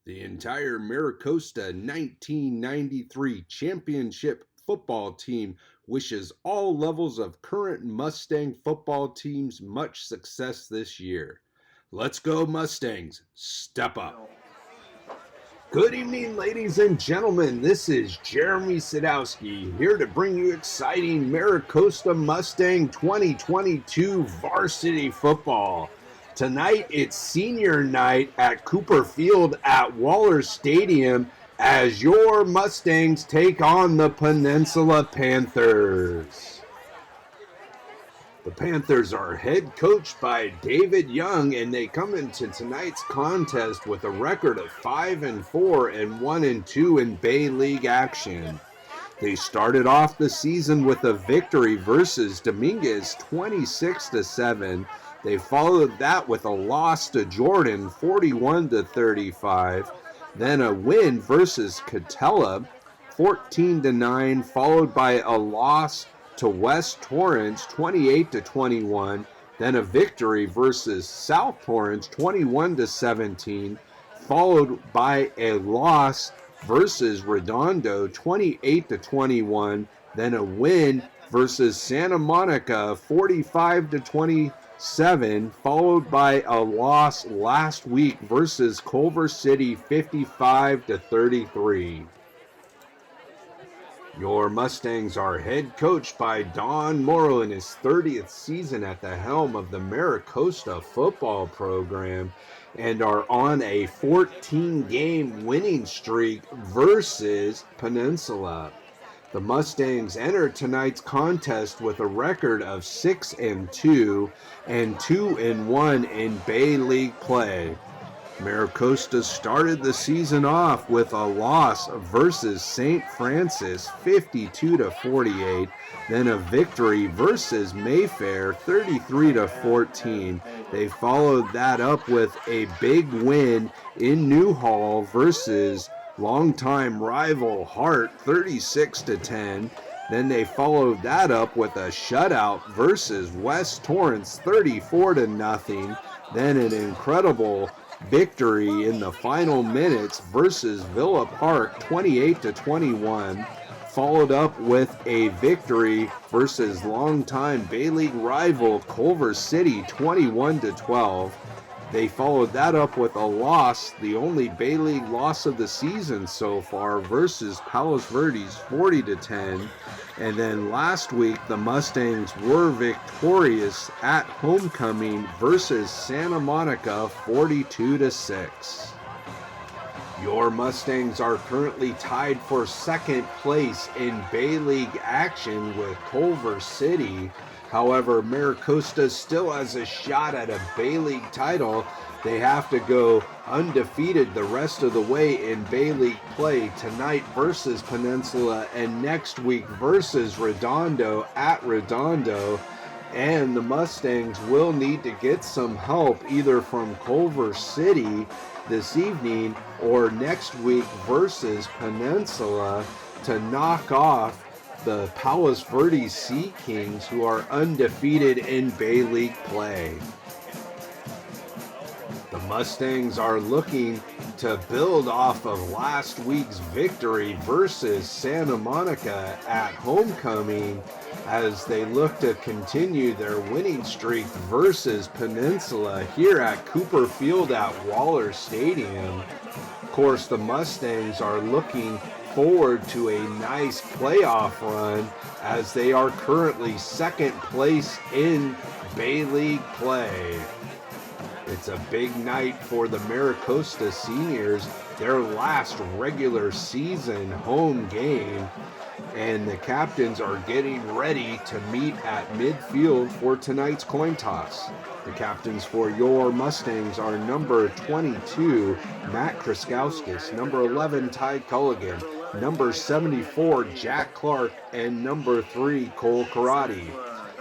The entire Maricosta 1993 championship football team wishes all levels of current Mustang football teams much success this year. Let's go Mustangs, step up. Good evening, ladies and gentlemen. This is Jeremy Sadowski here to bring you exciting Maricosta Mustang 2022 varsity football. Tonight, it's senior night at Cooper Field at Waller Stadium as your Mustangs take on the Peninsula Panthers. The Panthers are head coached by David Young, and they come into tonight's contest with a record of 5-4 and 1-2 in Bay League action. They started off the season with a victory versus Dominguez 26-7. They followed that with a loss to Jordan 41-35, then a win versus Catella 14-9, followed by a loss to West Torrance 28-21, then a victory versus South Torrance 21-17, followed by a loss versus Redondo 28-21, then a win versus Santa Monica 45-27, followed by a loss last week versus Culver City 55-33. Your Mustangs are head coached by Don Morrow in his 30th season at the helm of the Maricosta football program and are on a 14-game winning streak versus Peninsula. The Mustangs enter tonight's contest with a record of 6-2 and 2-1 in Bay League play. Maricosta started the season off with a loss versus St. Francis 52-48, then a victory versus Mayfair 33-14. They followed that up with a big win in Newhall versus longtime rival Hart 36-10. Then they followed that up with a shutout versus West Torrance 34-0. Then an incredible victory in the final minutes versus Villa Park 28-21, followed up with a victory versus longtime Bay League rival Culver City 21-12. They followed that up with a loss, the only Bay League loss of the season so far, versus Palos Verdes 40-10. And then last week, the Mustangs were victorious at homecoming versus Santa Monica 42-6. Your Mustangs are currently tied for second place in Bay League action with Culver City. However, Maricosta still has a shot at a Bay League title. They have to go undefeated the rest of the way in Bay League play tonight versus Peninsula and next week versus Redondo at Redondo. And the Mustangs will need to get some help either from Culver City this evening or next week versus Peninsula to knock off the Palos Verdes Sea Kings, who are undefeated in Bay League play. The Mustangs are looking to build off of last week's victory versus Santa Monica at homecoming as they look to continue their winning streak versus Peninsula here at Cooper Field at Waller Stadium. Of course, the Mustangs are looking forward to a nice playoff run as they are currently second place in Bay League play. It's a big night for the Maricosta seniors, their last regular season home game, and the captains are getting ready to meet at midfield for tonight's coin toss. The captains for your Mustangs are number 22, Matt Kraskowskis, number 11, Ty Culligan, number 74, Jack Clark, and number 3, Cole Karate.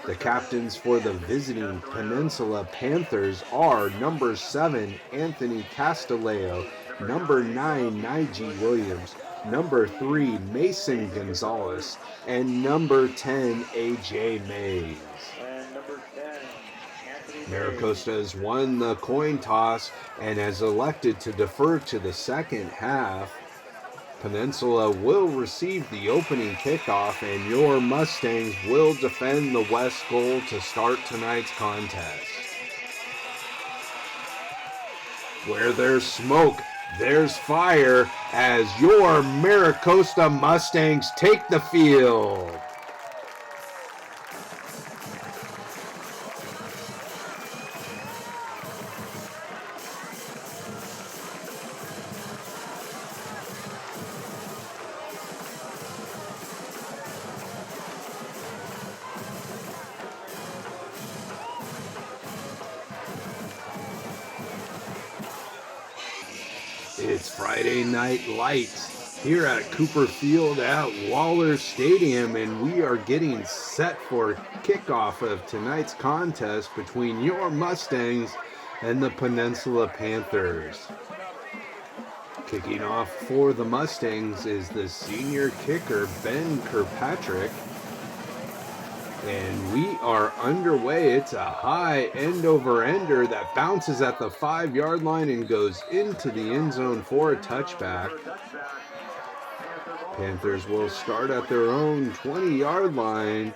The captains for the visiting Peninsula Panthers are number 7, Anthony Castileo, number 9, Nige Williams, number 3, Mason Gonzalez, and number 10, AJ Mays. Maricosta has won the coin toss and has elected to defer to the second half. Peninsula will receive the opening kickoff, and your Mustangs will defend the west goal to start tonight's contest. Where there's smoke, there's fire, as your Maricosta Mustangs take the field. It's Friday Night Lights here at Cooper Field at Waller Stadium, and we are getting set for kickoff of tonight's contest between your Mustangs and the Peninsula Panthers. Kicking off for the Mustangs is the senior kicker, Ben Kirkpatrick. And we are underway. It's a high end-over-ender that bounces at the 5-yard line and goes into the end zone for a touchback. Panthers will start at their own 20-yard line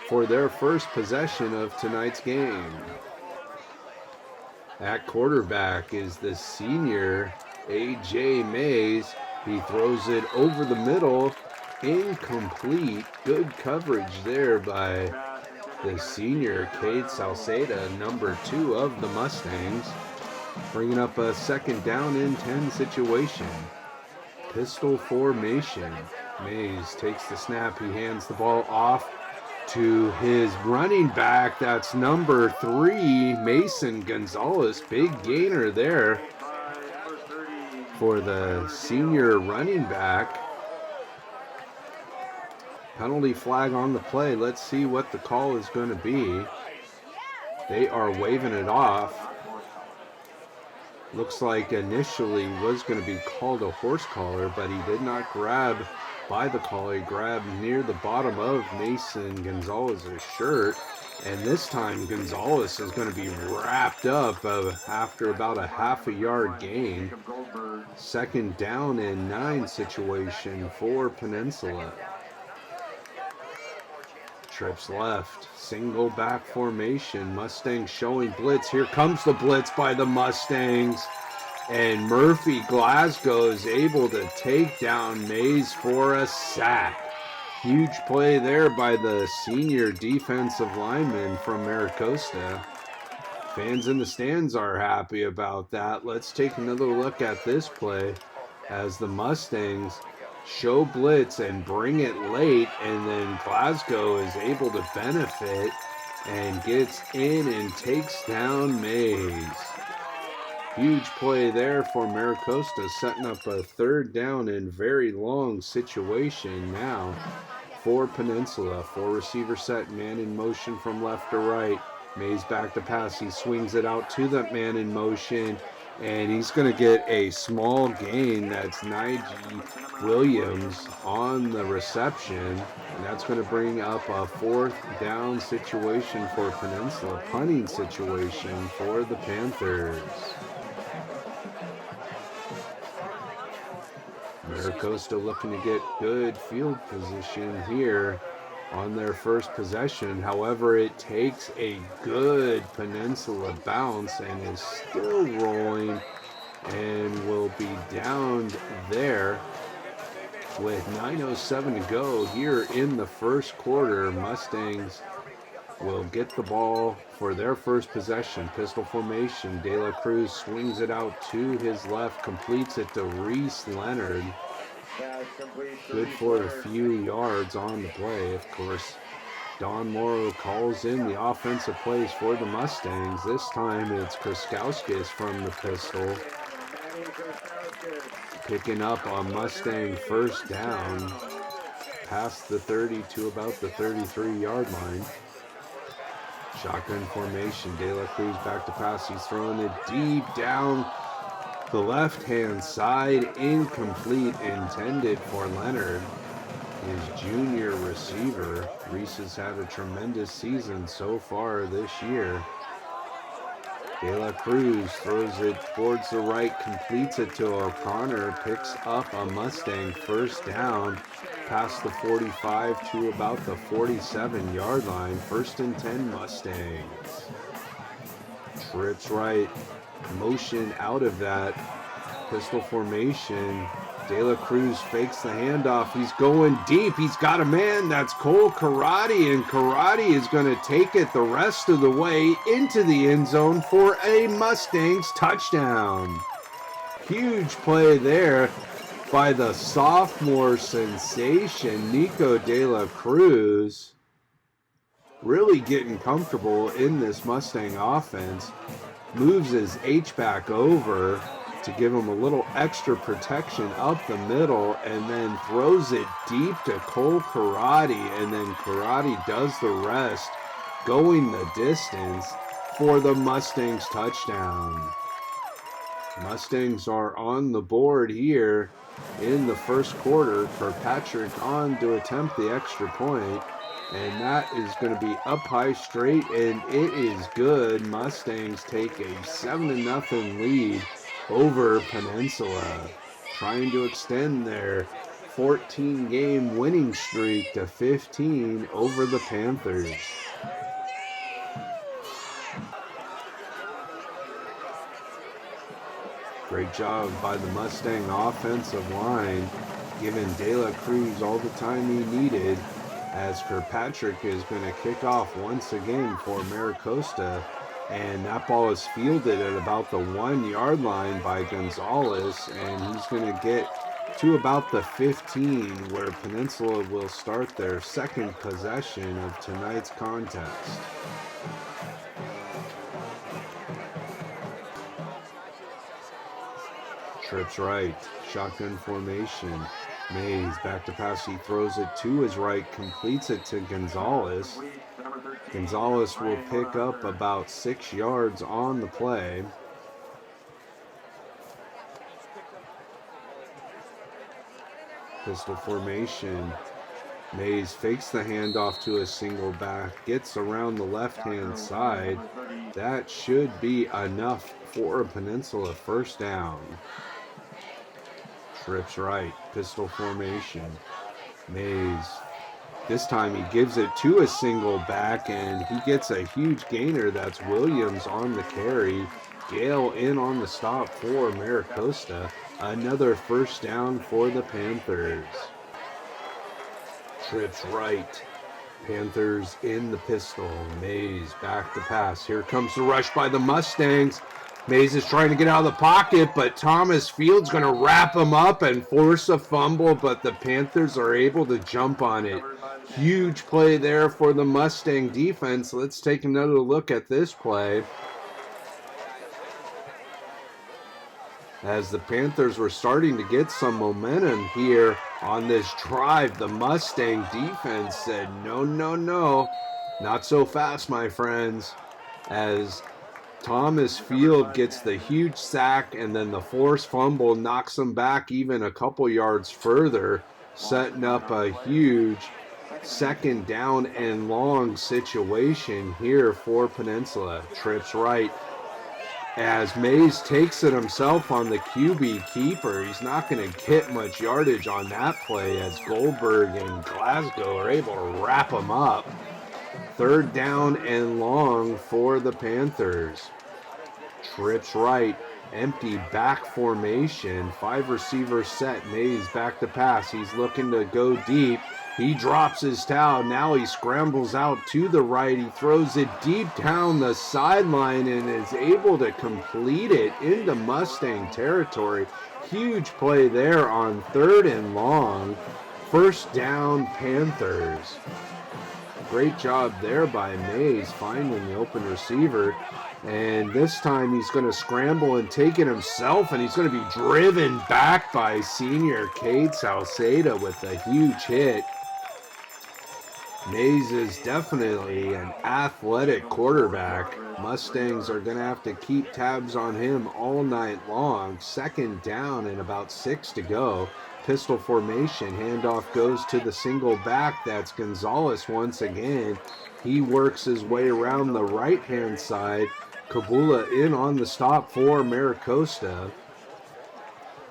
for their first possession of tonight's game. At quarterback is the senior A.J. Mays. He throws it over the middle. Incomplete. Good coverage there by the senior Cade Salceda, number 2 of the Mustangs, bringing up a second down and 10 situation. Pistol formation. Mays takes the snap. He hands the ball off to his running back. That's number 3, Mason Gonzalez. Big gainer there for the senior running back. Penalty flag on the play. Let's see what the call is going to be. They are waving it off. Looks like initially was going to be called a horse collar, but he did not grab by the collar. He grabbed near the bottom of Mason Gonzalez's shirt. And this time Gonzalez is going to be wrapped up after about a half a yard gain. Second down and 9 situation for Peninsula. Trips left, single back formation. Mustangs showing blitz. Here comes the blitz by the Mustangs. And Murphy Glasgow is able to take down Mays for a sack. Huge play there by the senior defensive lineman from Maricosta. Fans in the stands are happy about that. Let's take another look at this play as the Mustangs show blitz and bring it late, and then Glasgow is able to benefit and gets in and takes down Mays. Huge play there for Maricosta, setting up a third down and very long situation now for Peninsula. 4 receiver set, man in motion from left to right. Mays back to pass. He swings it out to that man in motion, and he's going to get a small gain. That's Nige Williams on the reception, and that's going to bring up a 4th down situation for Peninsula, punting situation for the Panthers. Maricosta looking to get good field position here on their first possession. However, it takes a good Peninsula bounce and is still rolling and will be downed there with 9:07 to go here in the first quarter. Mustangs will get the ball for their first possession. Pistol formation. De La Cruz swings it out to his left, completes it to Reese Leonard. Good for a few yards on the play. Of course, Don Morrow calls in the offensive plays for the Mustangs. This time it's Kraskowskis from the pistol, picking up a Mustang first down past the 30 to about the 33-yard line. Shotgun formation. De La Cruz back to pass. He's throwing it deep down the left-hand side. Incomplete, intended for Leonard, his junior receiver. Reese has had a tremendous season so far this year. De La Cruz throws it towards the right, completes it to O'Connor, picks up a Mustang first down past the 45 to about the 47-yard line. 1st and 10 Mustangs. Trips right, motion out of that pistol formation. De La Cruz fakes the handoff. He's going deep. He's got a man. That's Cole Karate, and Karate is going to take it the rest of the way into the end zone for a Mustangs touchdown. Huge play there by the sophomore sensation, Nico De La Cruz. Really getting comfortable in this Mustang offense. Moves his H-back over to give him a little extra protection up the middle, and then throws it deep to Cole Karate, and then Karate does the rest, going the distance for the Mustangs touchdown. Mustangs are on the board here in the first quarter. Kirkpatrick on to attempt the extra point, and that is going to be up high straight, and it is good. Mustangs take a 7-0 lead over Peninsula, trying to extend their 14-game winning streak to 15 over the Panthers. Great job by the Mustang offensive line, giving De La Cruz all the time he needed, as Kirkpatrick is going to kick off once again for Maricosta. And that ball is fielded at about the 1-yard line by Gonzalez, and he's going to get to about the 15, where Peninsula will start their second possession of tonight's contest. Trips right, shotgun formation. Mays back to pass, he throws it to his right, completes it to Gonzalez. Gonzalez will pick up about 6 yards on the play. Pistol formation. Mays fakes the handoff to a single back, gets around the left-hand side. That should be enough for a Peninsula first down. Trips right, pistol formation. Mays, this time he gives it to a single back, and he gets a huge gainer. That's Williams on the carry. Gale in on the stop for Maricosta. Another first down for the Panthers. Trips right. Panthers in the pistol. Mays back to pass. Here comes the rush by the Mustangs. Mays is trying to get out of the pocket, but Thomas Field's going to wrap him up and force a fumble, but the Panthers are able to jump on it. Huge play there for the Mustang defense. Let's take another look at this play. As the Panthers were starting to get some momentum here on this drive, the Mustang defense said, no, no, no, not so fast, my friends, as Thomas Field gets the huge sack, and then the forced fumble knocks him back even a couple yards further, setting up a huge second down and long situation here for Peninsula. Trips right as Mays takes it himself on the QB keeper. He's not going to get much yardage on that play, as Goldberg and Glasgow are able to wrap him up. Third down and long for the Panthers. Trips right, empty back formation. 5 receivers set. Mays back to pass. He's looking to go deep. He drops his towel. Now he scrambles out to the right. He throws it deep down the sideline and is able to complete it into Mustang territory. Huge play there on third and long. First down, Panthers. Great job there by Mays finding the open receiver. And this time he's going to scramble and take it himself, and he's going to be driven back by senior Cade Salceda with a huge hit. Mays is definitely an athletic quarterback. Mustangs are going to have to keep tabs on him all night long. Second down and about 6 to go. Pistol formation, handoff goes to the single back. That's Gonzalez once again. He works his way around the right-hand side, Kabula in on the stop for Maricosta.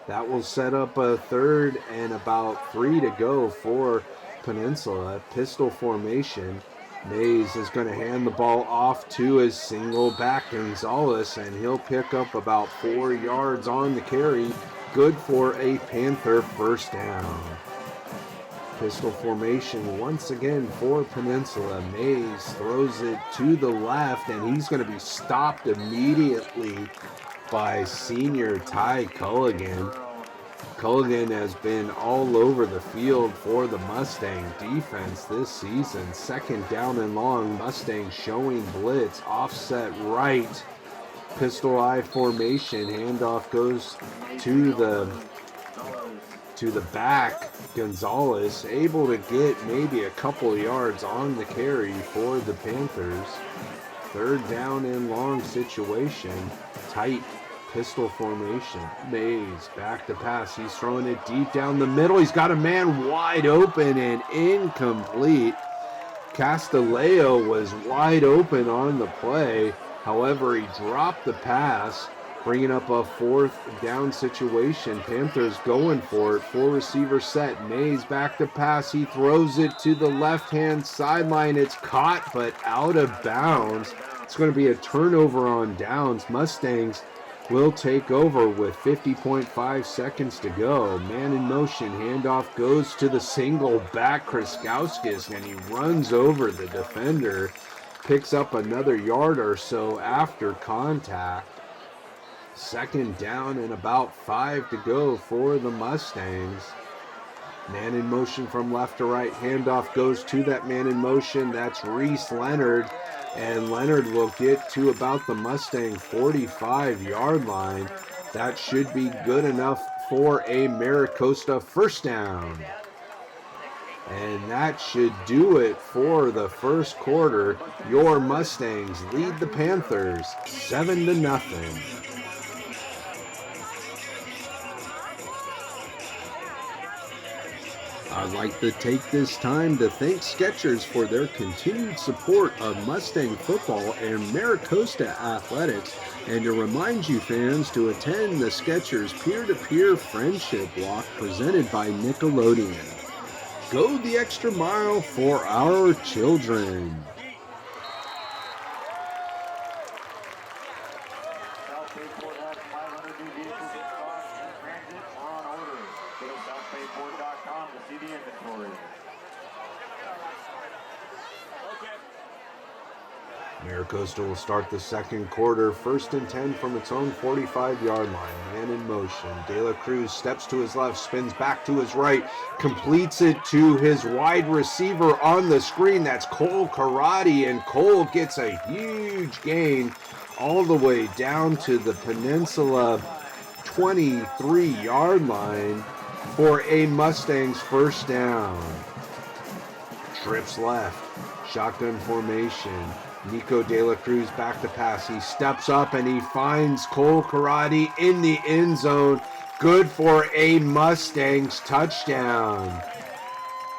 That will set up a third and about 3 to go for Peninsula. Pistol formation. Mays is going to hand the ball off to his single back Gonzalez, and he'll pick up about 4 yards on the carry. Good for a Panther first down. Pistol formation once again for Peninsula. Mays throws it to the left, and he's going to be stopped immediately by senior Ty Culligan. Culligan has been all over the field for the Mustang defense this season. Second down and long, Mustang showing blitz, offset right. Pistol eye formation, handoff goes to the back. Gonzalez able to get maybe a couple yards on the carry for the Panthers. Third down and long situation, tight pistol formation. Mays back to pass. He's throwing it deep down the middle. He's got a man wide open and incomplete. Castileo was wide open on the play. However, he dropped the pass, bringing up a fourth down situation. Panthers going for it. 4 receiver set. Mays back to pass. He throws it to the left-hand sideline. It's caught, but out of bounds. It's going to be a turnover on downs. Mustangs will take over with 50.5 seconds to go. Man in motion. Handoff goes to the single back Kraskowskis, and he runs over the defender. Picks up another yard or so after contact. Second down and about 5 to go for the Mustangs. Man in motion from left to right. Handoff goes to that man in motion. That's Reese Leonard. And Leonard will get to about the Mustang 45-yard line. That should be good enough for a Maricosta first down. And that should do it for the first quarter. Your Mustangs lead the Panthers 7-0. I'd like to take this time to thank Skechers for their continued support of Mustang football and Maricosta athletics, and to remind you fans to attend the Skechers peer-to-peer friendship walk presented by Nickelodeon. Go the extra mile for our children. Maricosta will start the second quarter, 1st and 10 from its own 45-yard line. Man in motion. De La Cruz steps to his left, spins back to his right, completes it to his wide receiver on the screen. That's Cole Karate, and Cole gets a huge gain all the way down to the Peninsula 23-yard line for a Mustangs first down. Trips left. Shotgun formation. Nico De La Cruz back to pass. He steps up and he finds Cole Karate in the end zone. Good for a Mustangs touchdown.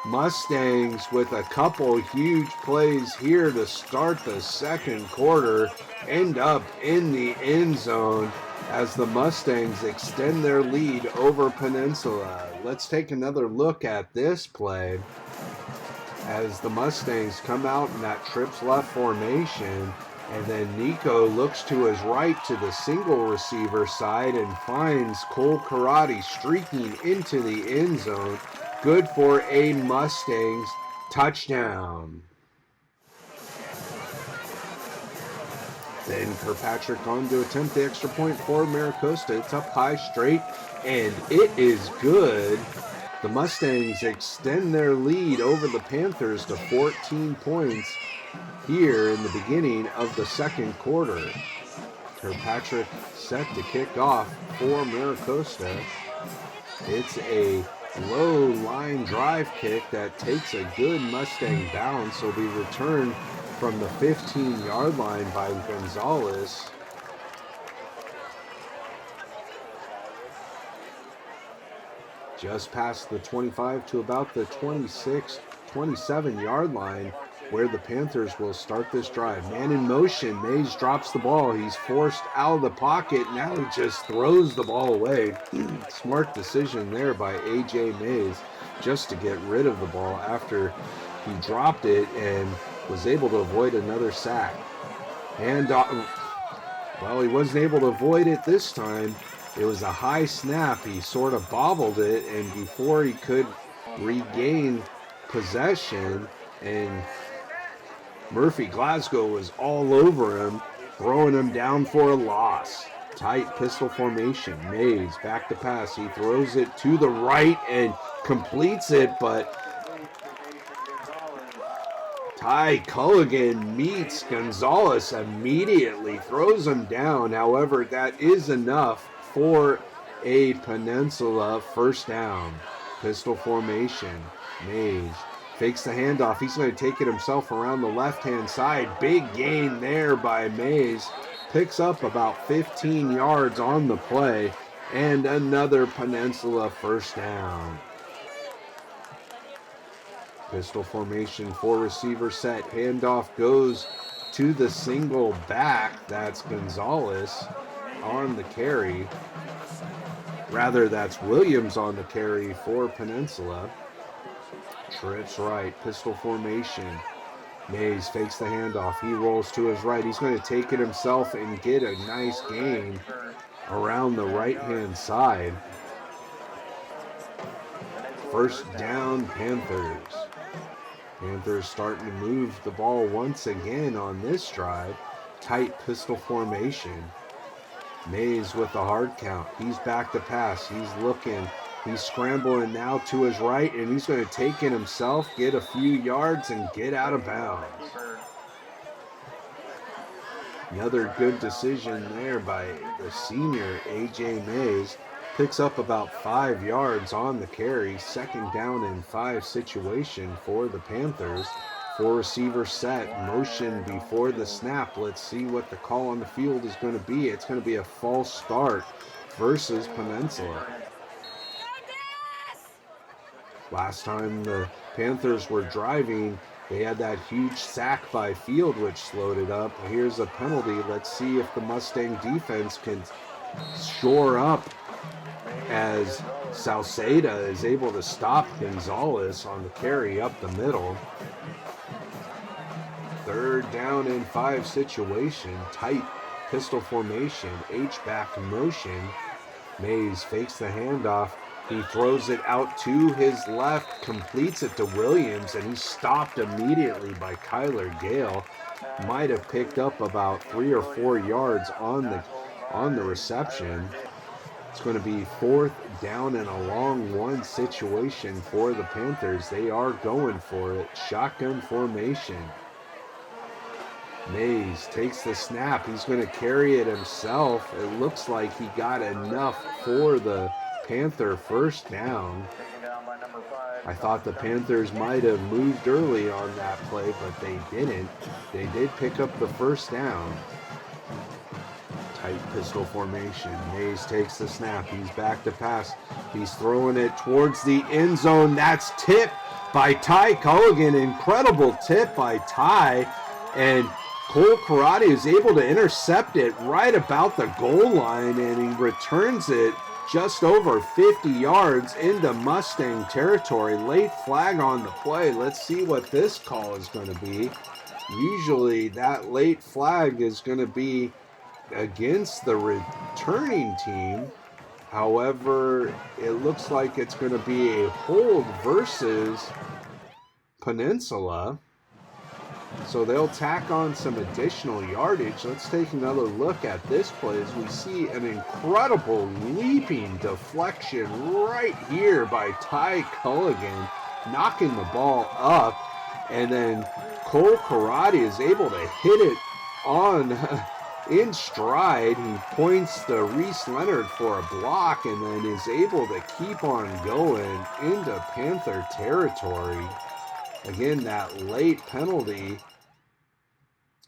Mustangs with a couple huge plays here to start the second quarter end up in the end zone as the Mustangs extend their lead over Peninsula. Let's take another look at this play as the Mustangs come out in that trips left formation, and then Nico looks to his right to the single receiver side and finds Cole Karate streaking into the end zone. Good for a Mustangs touchdown. Then Kirkpatrick on to attempt the extra point for Maricosta. It's up high straight, and it is good. The Mustangs extend their lead over the Panthers to 14 points here in the beginning of the second quarter. Kirkpatrick set to kick off for Maricosta. It's a low line drive kick that takes a good Mustang bounce. Will be returned from the 15-yard line by Gonzalez. Just past the 25 to about the 26, 27-yard line where the Panthers will start this drive. Man in motion. Mays drops the ball. He's forced out of the pocket. Now he just throws the ball away. Smart decision there by A.J. Mays just to get rid of the ball after he dropped it and was able to avoid another sack. And, well, he wasn't able to avoid it this time. It was a high snap. He sort of bobbled it, and before he could regain possession, and Murphy Glasgow was all over him, throwing him down for a loss. Tight pistol formation. Mays back to pass. He throws it to the right and completes it, but Ty Culligan meets Gonzalez immediately, throws him down. However, that is enough for a Peninsula first down. Pistol formation. Mays fakes the handoff. He's going to take it himself around the left-hand side. Big gain there by Mays. Picks up about 15 yards on the play, and another Peninsula first down. Pistol formation, 4 receiver set. Handoff goes to the single back. That's Gonzalez on the carry. Rather, that's Williams on the carry for Peninsula. Trips right. Pistol formation. Mays fakes the handoff. He rolls to his right. He's going to take it himself and get a nice gain around the right-hand side. First down, Panthers. Panthers starting to move the ball once again on this drive. Tight pistol formation. Mays with the hard count. He's back to pass. He's looking. He's scrambling now to his right, and he's going to take it himself, get a few yards, and get out of bounds. Another good decision there by the senior, A.J. Mays. Picks up about 5 yards on the carry. Second down and 5 situation for the Panthers. 4 receiver set. Motion before the snap. Let's see what the call on the field is going to be. It's going to be a false start versus Peninsula. Last time the Panthers were driving, they had that huge sack by Field, which slowed it up. Here's a penalty. Let's see if the Mustang defense can shore up as Salceda is able to stop Gonzalez on the carry up the middle. Third down and 5 situation. Tight pistol formation. H-back motion. Mays fakes the handoff. He throws it out to his left, completes it to Williams, and he's stopped immediately by Kyler Gale. Might have picked up about 3 or 4 yards on the reception. It's going to be 4th down and a long 1 situation for the Panthers. They are going for it. Shotgun formation. Mays takes the snap. He's going to carry it himself. It looks like he got enough for the Panther first down. I thought the Panthers might have moved early on that play, but they didn't. They did pick up the first down. Tight pistol formation. Mays takes the snap. He's back to pass. He's throwing it towards the end zone. That's tipped by Ty Culligan. Incredible tip by Ty. And Cole Karate is able to intercept it right about the goal line, and he returns it just over 50 yards into Mustang territory. Late flag on the play. Let's see what this call is going to be. Usually that late flag is going to be against the returning team. However, it looks like it's going to be a hold versus Peninsula. So they'll tack on some additional yardage. Let's take another look at this play as we see an incredible leaping deflection right here by Ty Culligan, knocking the ball up. And then Cole Karate is able to hit it on in stride. He points to Reese Leonard for a block and then is able to keep on going into Panther territory. Again, that late penalty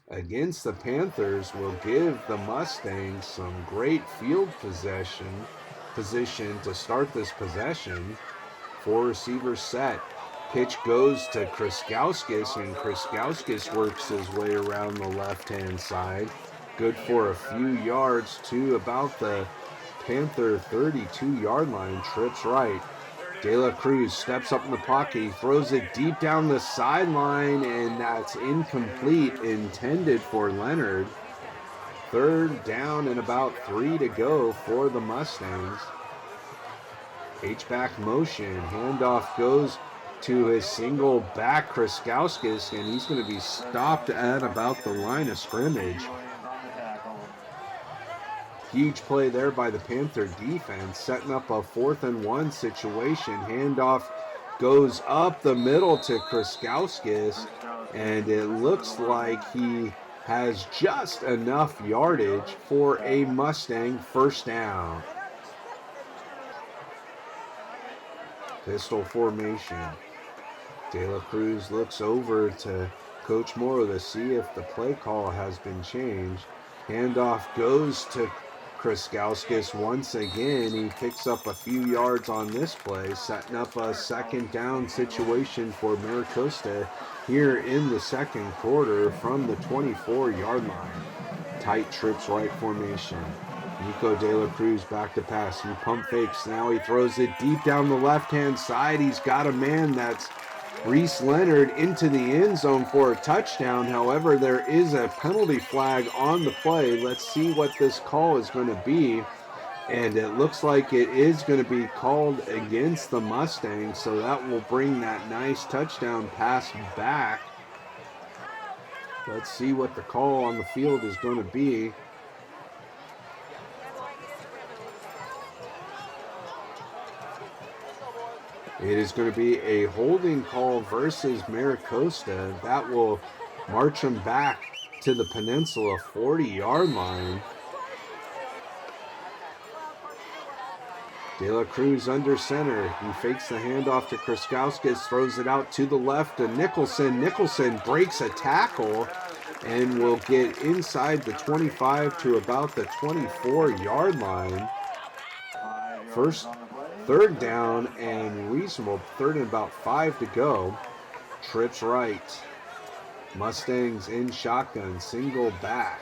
against the Panthers will give the Mustangs some great field position to start this possession. 4 receivers set. Pitch goes to Kriskauskis, and Kriskauskis works his way around the left-hand side. Good for a few yards to about the Panther 32-yard line. Trips right. De La Cruz steps up in the pocket. He throws it deep down the sideline, and that's incomplete, intended for Leonard. Third down and about 3 to go for the Mustangs. H-back motion. Handoff goes to his single back, Kriskauskis, and he's going to be stopped at about the line of scrimmage. Huge play there by the Panther defense, setting up a 4th and 1 situation. Handoff goes up the middle to Kriskauskis, and it looks like he has just enough yardage for a Mustang first down. Pistol formation. De La Cruz looks over to Coach Morrow to see if the play call has been changed. Handoff goes to Kriskauskis once again. He picks up a few yards on this play, setting up a 2nd down situation for Maricosta here in the 2nd quarter from the 24-yard line. Tight trips right formation. Nico De La Cruz back to pass. He pump fakes. Now he throws it deep down the left-hand side. He's got a man. That's Reese Leonard into the end zone for a touchdown. However, there is a penalty flag on the play. Let's see what this call is going to be. And it looks like it is going to be called against the Mustangs. So that will bring that nice touchdown pass back. Let's see what the call on the field is going to be. It is going to be a holding call versus Maricosta. That will march him back to the Peninsula 40-yard line. De La Cruz under center. He fakes the handoff to Kriskauskis, throws it out to the left to Nicholson. Nicholson breaks a tackle and will get inside the 25 to about the 24-yard line. Third down and reasonable. 3rd and about 5 to go. Trips right. Mustangs in shotgun. Single back.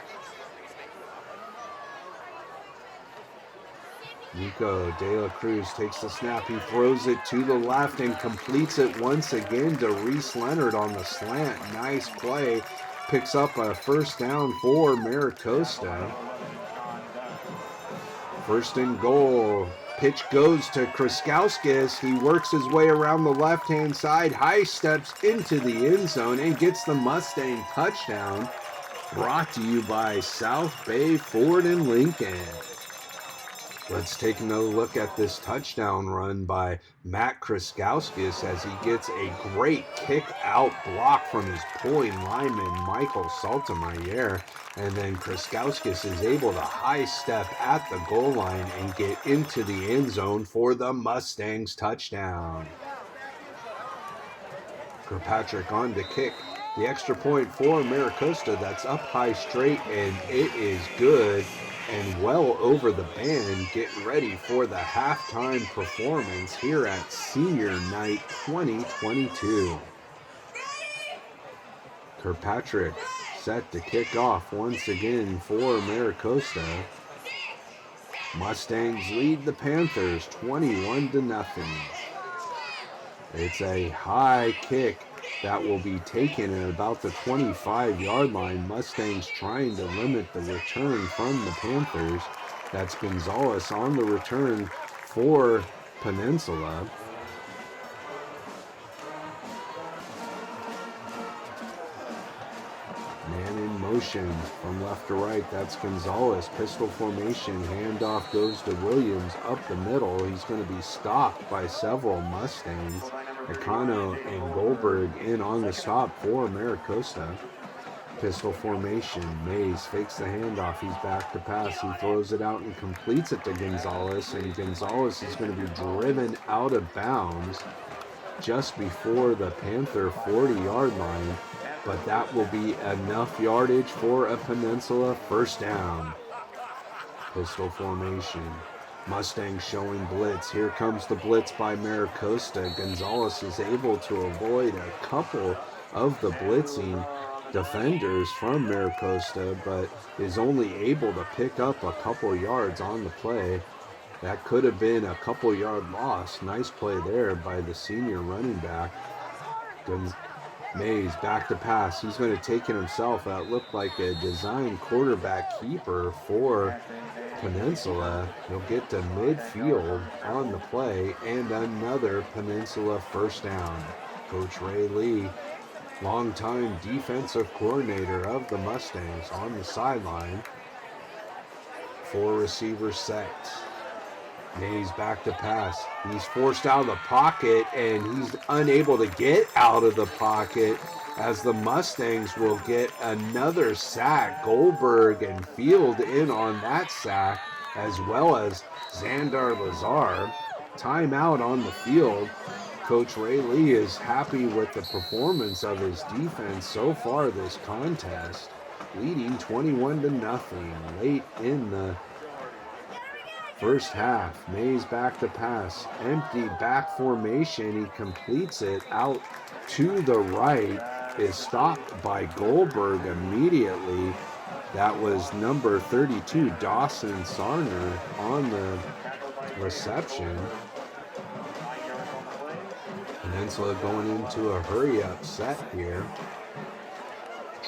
Nico De La Cruz takes the snap. He throws it to the left and completes it once again to Reese Leonard on the slant. Nice play. Picks up a 1st down for Maricosta. 1st and goal. Pitch goes to Kriskauskis. He works his way around the left-hand side, high steps into the end zone, and gets the Mustang touchdown. Brought to you by South Bay Ford and Lincoln. Let's take another look at this touchdown run by Matt Kriskauskis as he gets a great kick-out block from his pulling lineman, Michael Saltemayer. And then Kriskauskis is able to high step at the goal line and get into the end zone for the Mustangs touchdown. Kirkpatrick on to kick the extra point for Maricosta. That's up high straight, and it is good and well over the band, getting ready for the halftime performance here at Senior Night 2022. Kirkpatrick set to kick off once again for Maricosta. Mustangs lead the Panthers 21-0. It's a high kick that will be taken at about the 25-yard line. Mustangs trying to limit the return from the Panthers. That's Gonzalez on the return for Peninsula. Man in motion from left to right. That's Gonzalez. Pistol formation. Handoff goes to Williams up the middle. He's going to be stopped by several Mustangs. Econo and Goldberg in on the stop for Maricosta. Pistol formation. Mays fakes the handoff. He's back to pass. He throws it out and completes it to Gonzalez. And Gonzalez is going to be driven out of bounds just before the Panther 40-yard line. But that will be enough yardage for a Peninsula first down. Pistol formation. Mustangs showing blitz. Here comes the blitz by Maricosta. Gonzalez is able to avoid a couple of the blitzing defenders from Maricosta, but is only able to pick up a couple yards on the play. That could have been a couple yard loss. Nice play there by the senior running back. Mays back to pass. He's going to take it himself. That looked like a design quarterback keeper for Peninsula. He'll get to midfield on the play and another Peninsula first down. Coach Ray Lee, longtime defensive coordinator of the Mustangs, on the sideline. 4 receivers set. Mays back to pass. He's forced out of the pocket, and he's unable to get out of the pocket as the Mustangs will get another sack. Goldberg and Field in on that sack, as well as Xandar Lazar. Timeout on the field. Coach Ray Lee is happy with the performance of his defense so far this contest, leading 21-0 late in the first half. Mays back to pass. Empty back formation. He completes it out to the right. Is stopped by Goldberg immediately. That was number 32, Dawson Sarner, on the reception. Peninsula going into a hurry-up set here.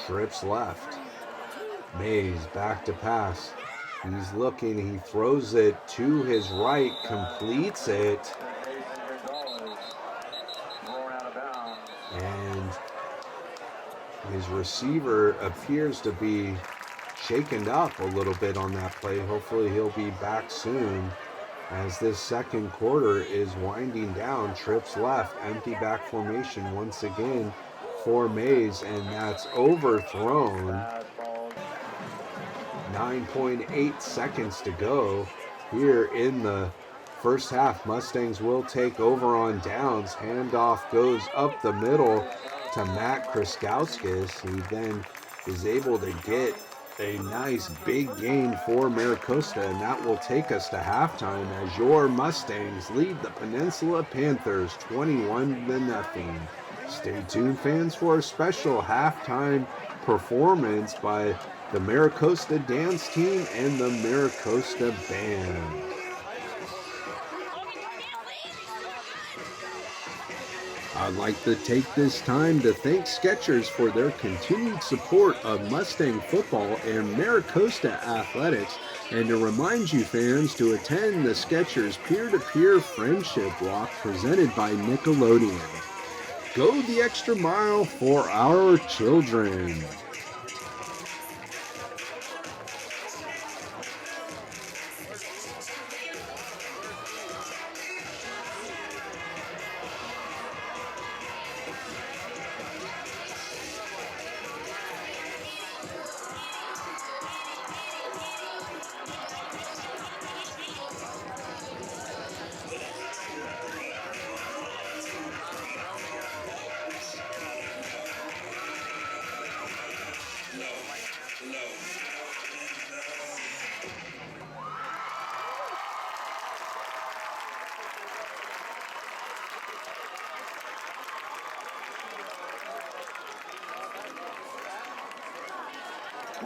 Trips left. Mays back to pass. He's looking, he throws it to his right, completes it. And his receiver appears to be shaken up a little bit on that play. Hopefully he'll be back soon as this second quarter is winding down. Trips left, empty back formation once again for Mays, and that's overthrown. 9.8 seconds to go here in the first half. Mustangs will take over on downs. Handoff goes up the middle to Matt Kraskowskis. He then is able to get a nice big gain for Maricosta, and that will take us to halftime as your Mustangs lead the Peninsula Panthers 21-0. Stay tuned, fans, for a special halftime performance by the Maricosta dance team and the Maricosta band. I'd like to take this time to thank Skechers for their continued support of Mustang football and Maricosta athletics, and to remind you fans to attend the Skechers peer-to-peer friendship walk presented by Nickelodeon. Go the extra mile for our children.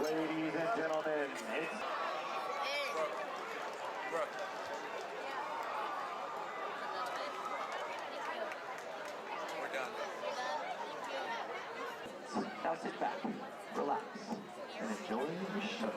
Ladies and gentlemen, it's... We're done. Now sit back, relax, and enjoy the show.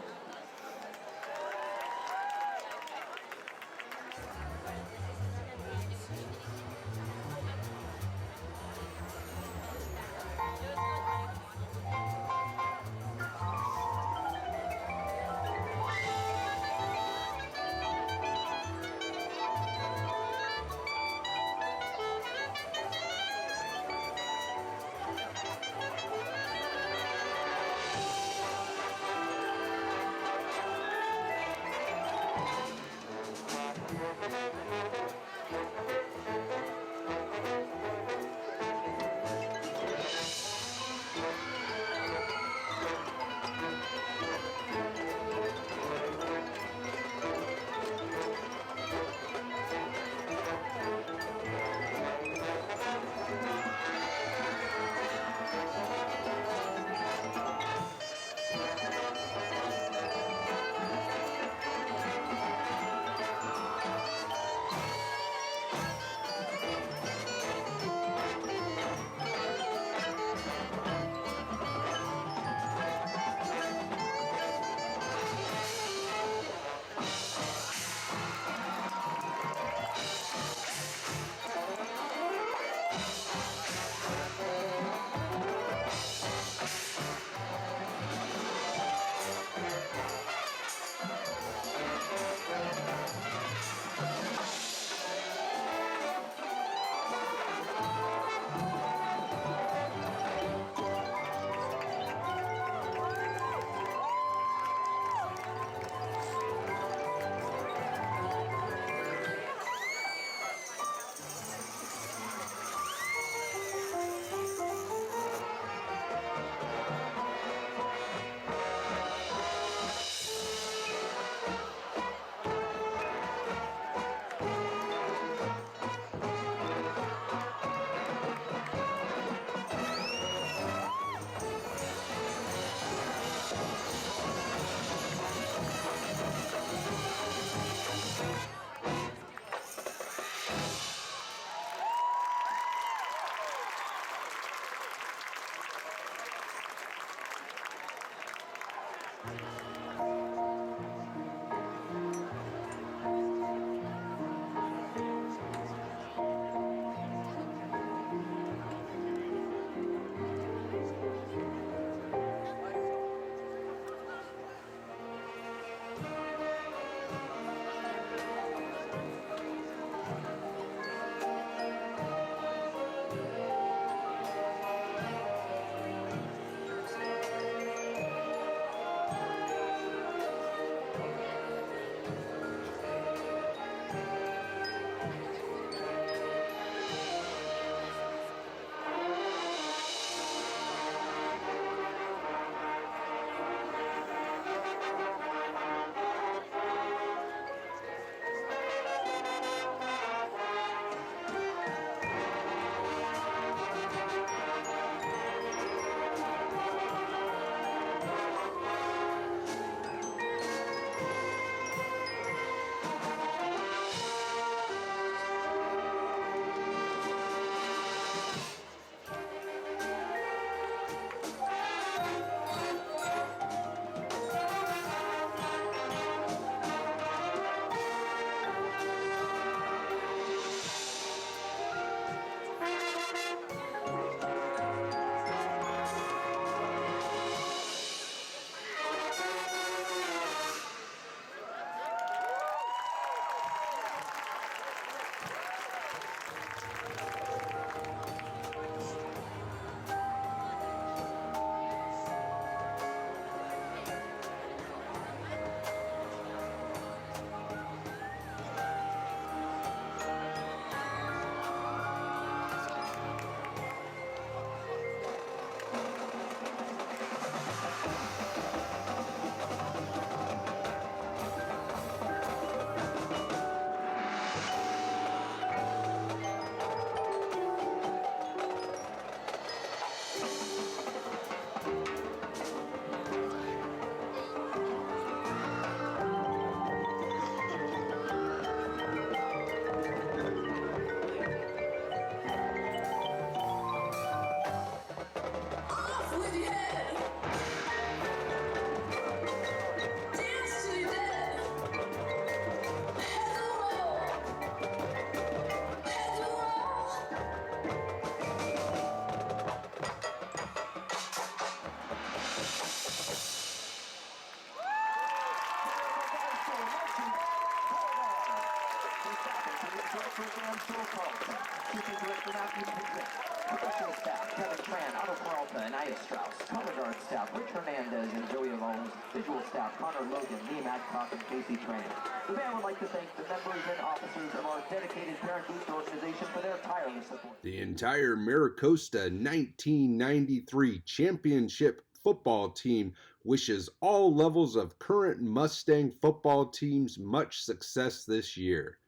Professional staff, Kevin Tran, Otto Peralta, and Aya Strauss. Color guard staff, Rich Hernandez and Joey Owens. Visual staff, Connor Logan, Liam Adcock, and Casey Tran. The band would like to thank the members and officers of our dedicated parent booth organization for their tireless support. The entire MiraCosta 1993 championship football team wishes all levels of current Mustang football teams much success this year.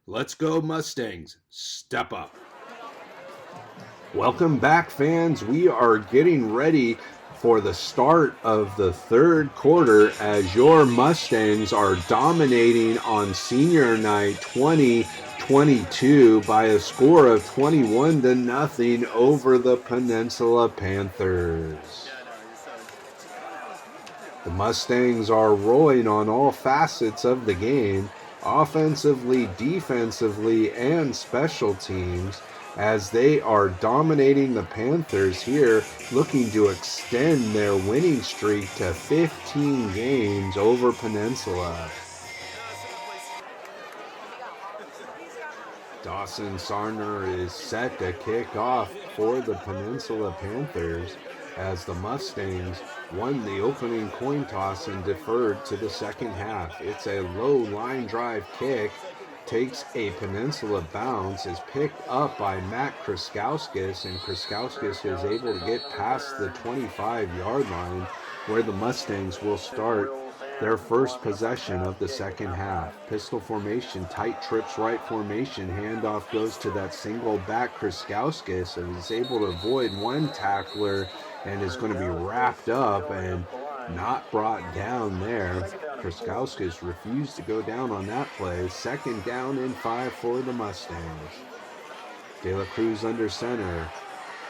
Let's go Mustangs, step up. Welcome back, fans. We are getting ready for the start of the third quarter as your Mustangs are dominating on senior night 20-22 by a score of 21-0 over the Peninsula Panthers. The Mustangs are rolling on all facets of the game, offensively, defensively, and special teams, as they are dominating the Panthers here, looking to extend their winning streak to 15 games over Peninsula. Dawson Sarner is set to kick off for the Peninsula Panthers as the Mustangs won the opening coin toss and deferred to the second half. It's a low line drive kick, takes a Peninsula bounce, is picked up by Matt Kraskowskis, and Kraskowskis is able to get past the 25-yard line where the Mustangs will start their first possession of the second half. Pistol formation, tight trips right formation, handoff goes to that single back Kraskowskis, and is able to avoid one tackler and is going to be wrapped up and not brought down there. Kraskowskis refused to go down on that play. Second down and 5 for the Mustangs. De La Cruz under center.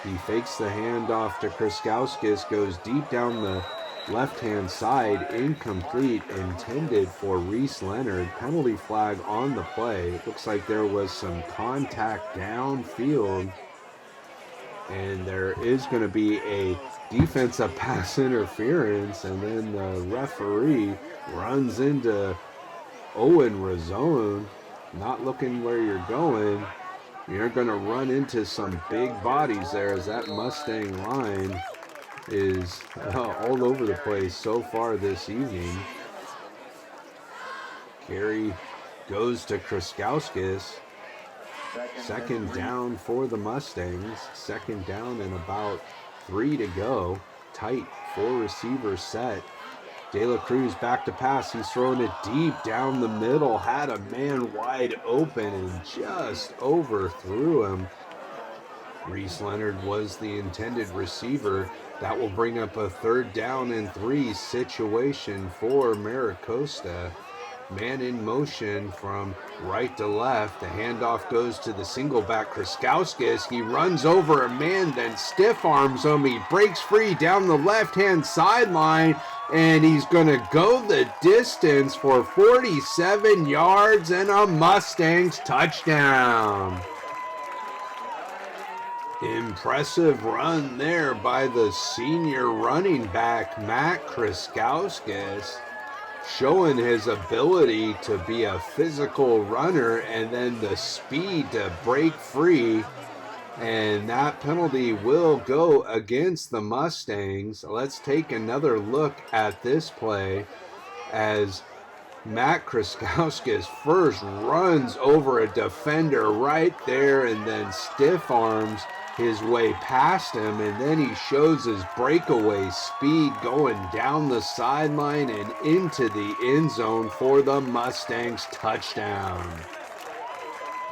He fakes the handoff to Kraskowskis, goes deep down the left-hand side, incomplete, intended for Reese Leonard. Penalty flag on the play. It looks like there was some contact downfield, and there is going to be a defensive pass interference, and then the referee runs into Owen Razone. Not looking where you're going. You're going to run into some big bodies there as that Mustang line is all over the place so far this evening. Carey goes to Kraskowskis. Second down for the Mustangs. Second down and about 3 to go. Tight 4 receiver set. De La Cruz back to pass. He's throwing it deep down the middle. Had a man wide open and just overthrew him. Reese Leonard was the intended receiver. That will bring up a 3rd down and 3 situation for MiraCosta. Man in motion from right to left. The handoff goes to the single back Kraskowskis. He runs over a man, then stiff arms him. He breaks free down the left-hand sideline, and he's going to go the distance for 47 yards and a Mustangs touchdown. Impressive run there by the senior running back, Matt Kraskowskis, showing his ability to be a physical runner and then the speed to break free. And that penalty will go against the Mustangs. Let's take another look at this play as Matt Kraskowskis first runs over a defender right there and then stiff arms his way past him, and then he shows his breakaway speed going down the sideline and into the end zone for the Mustangs touchdown.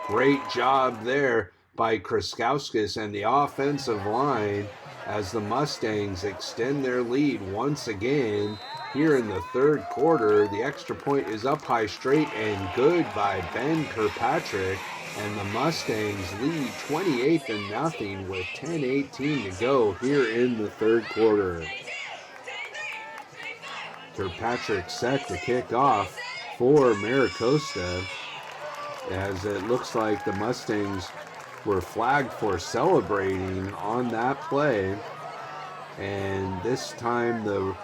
Great job there by Kraskowskis and the offensive line as the Mustangs extend their lead once again here in the third quarter. The extra point is up high straight and good by Ben Kirkpatrick, and the Mustangs lead 28-0 with 10:18 to go here in the third quarter. Kirkpatrick set to kick off for MiraCosta, as it looks like the Mustangs were flagged for celebrating on that play, and this time the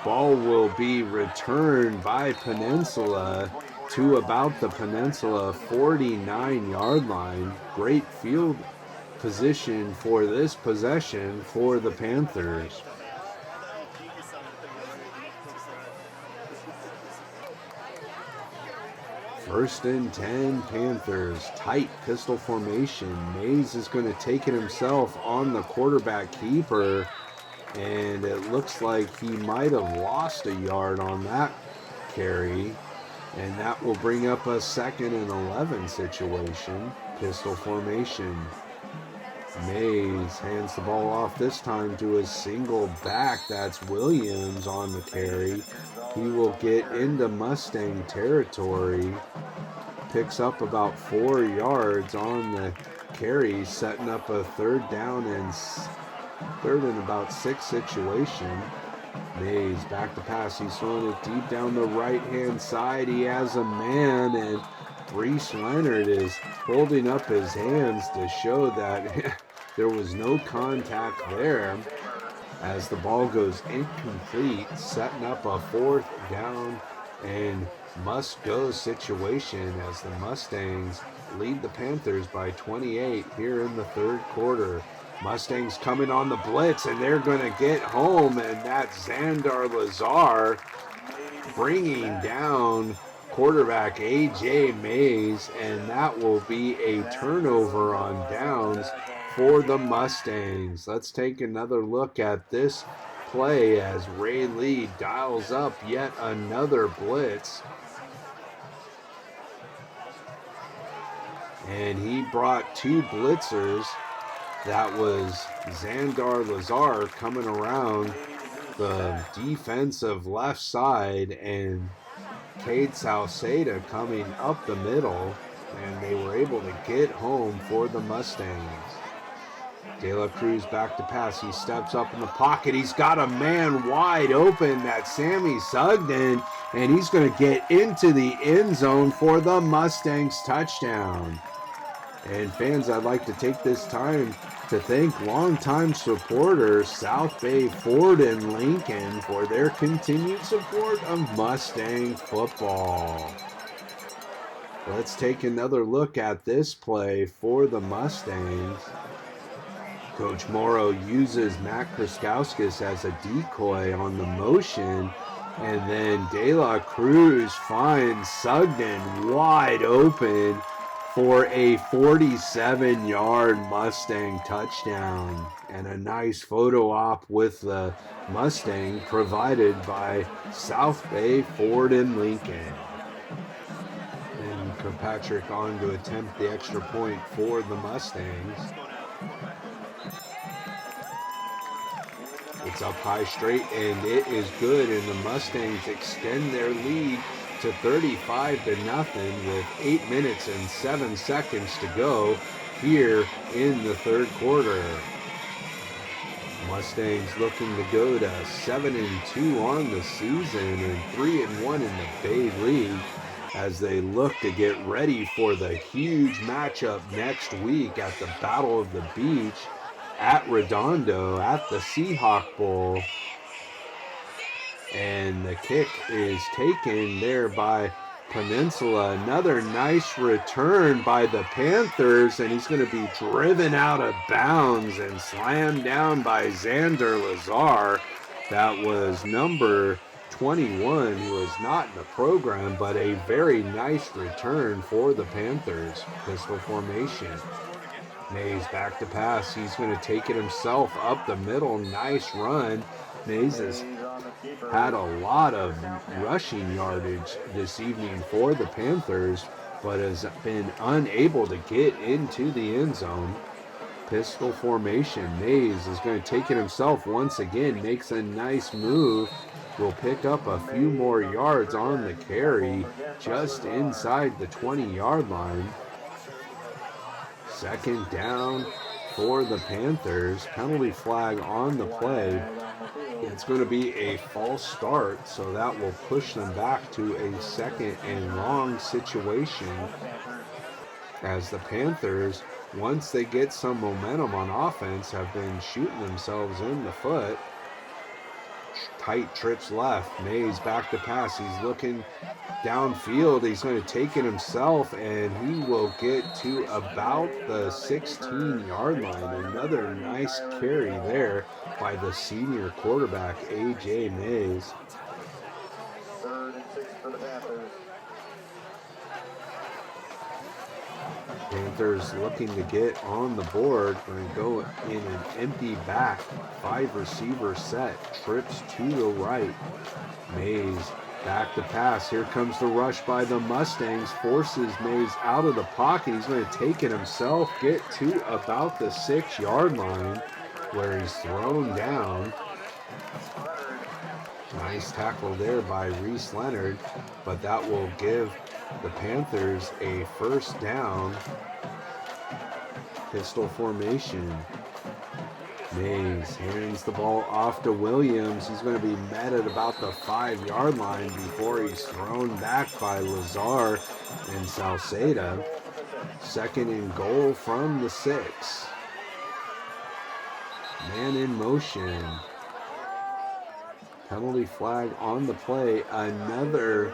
ball will be returned by Peninsula to about the Peninsula 49-yard line. Great field position for this possession for the Panthers. First and 10, Panthers. Tight pistol formation. Mays is going to take it himself on the quarterback keeper. And it looks like he might have lost a yard on that carry. And that will bring up a 2nd and 11 situation. Pistol formation. Mays hands the ball off this time to a single back. That's Williams on the carry. He will get into Mustang territory. Picks up about 4 yards on the carry, setting up a third and about 6 situation. Mays back to pass. He's throwing it deep down the right-hand side. He has a man, and Reese Leonard is holding up his hands to show that there was no contact there as the ball goes incomplete, setting up a 4th down and must-go situation as the Mustangs lead the Panthers by 28 here in the 3rd quarter. Mustangs coming on the blitz, and they're going to get home, and that's Xandar Lazar bringing down quarterback A.J. Mays, and that will be a turnover on downs for the Mustangs. Let's take another look at this play as Ray Lee dials up yet another blitz. And he brought 2 blitzers. That was Xandar Lazar coming around the defensive left side and Cade Salceda coming up the middle, and they were able to get home for the Mustangs. De La Cruz back to pass. He steps up in the pocket. He's got a man wide open. That's Sammy Sugden, and he's going to get into the end zone for the Mustangs touchdown. And fans, I'd like to take this time to thank longtime supporters South Bay Ford and Lincoln for their continued support of Mustang football. Let's take another look at this play for the Mustangs. Coach Morrow uses Matt Kriskauskas as a decoy on the motion, and then De La Cruz finds Sugden wide open for a 47-yard Mustang touchdown, and a nice photo op with the Mustang provided by South Bay Ford and Lincoln. And Kirkpatrick on to attempt the extra point for the Mustangs. It's up high straight, and it is good, and the Mustangs extend their lead to 35-0 with 8 minutes and 7 seconds to go here in the 3rd quarter. Mustangs looking to go to 7-2 on the season and 3-1 in the Bay League as they look to get ready for the huge matchup next week at the Battle of the Beach at Redondo at the Seahawk Bowl. And the kick is taken there by Peninsula. Another nice return by the Panthers, and he's going to be driven out of bounds and slammed down by Xandar Lazar. That was number 21, who was not in the program, but a very nice return for the Panthers. Pistol formation. Mays back to pass. He's going to take it himself up the middle. Nice run. Mays has had a lot of rushing yardage this evening for the Panthers, but has been unable to get into the end zone. Pistol formation. Mays is going to take it himself once again. Makes a nice move. Will pick up a few more yards on the carry just inside the 20-yard line. 2nd down for the Panthers. Penalty flag on the play. It's going to be a false start, so that will push them back to a 2nd and long situation as the Panthers, once they get some momentum on offense, have been shooting themselves in the foot. tight trips left. Mays back to pass. He's looking downfield. He's going to take it himself, and he will get to about the 16-yard line. Another nice carry there by the senior quarterback, A.J. Mays. 3rd and 6 for the Panthers. Panthers looking to get on the board. Going to go in an empty back. 5-receiver set. Trips to the right. Mays back to pass. Here comes the rush by the Mustangs. Forces Mays out of the pocket. He's going to take it himself. Get to about the 6-yard line where he's thrown down. Nice tackle there by Reese Leonard, but that will give the Panthers a first down. Pistol formation. Mays hands the ball off to Williams. He's going to be met at about the 5-yard line before he's thrown back by Lazar and Salceda. 2nd and goal from the 6. Man in motion. Penalty flag on the play. Another